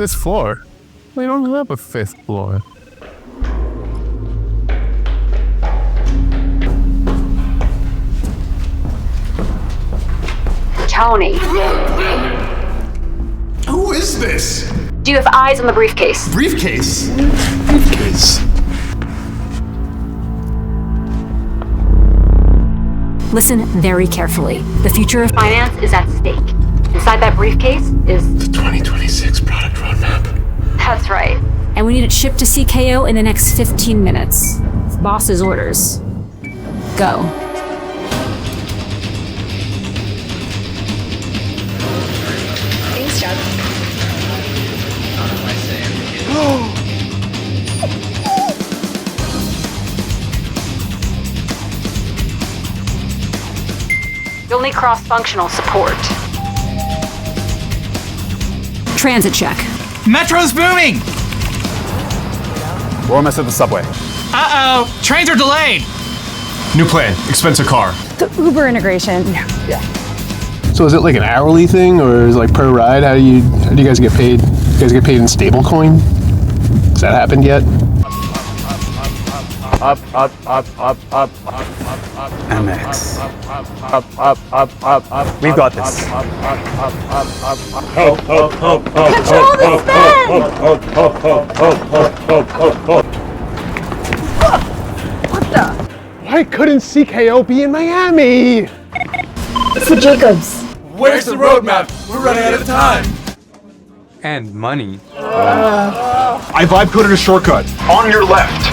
this floor. We don't have a 5th floor. Tony, Who is this? do you have eyes on the briefcase? Briefcase? Briefcase? Listen very carefully. The future of Finance is at stake. Inside that briefcase is... The 2026 product roadmap. That's right. and we need it shipped to CKO in the next 15 minutes. Boss's orders. Go. Thanks, Chuck. You'll need cross-functional support. Transit check. Metro's booming! We're almost at the subway. Uh-oh! Trains are delayed! New plan. Expense a car. The Uber integration. So is it like an hourly thing, or is it like per ride? How do you guys get paid? You guys get paid in stable coin? Has that happened yet? Up. MX. Up. We've got this. Control the spin! Why couldn't CKO be in Miami? For Jacobs. Where's the roadmap? We're running out of time. And money. I vibe coded a shortcut. On your left.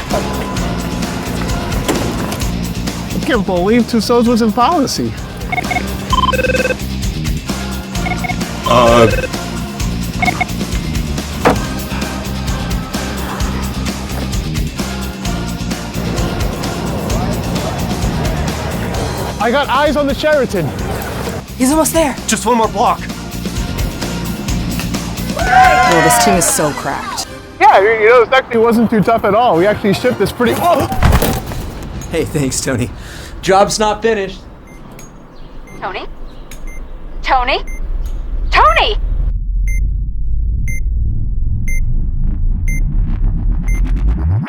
I can't believe Tussauds was in policy. I got eyes on the Sheraton. He's almost there. Just one more block. Oh, this team is so cracked. Yeah, this actually wasn't too tough at all. We actually shipped this pretty... Oh! Hey, thanks, Tony. Job's not finished. Tony? Tony? Tony!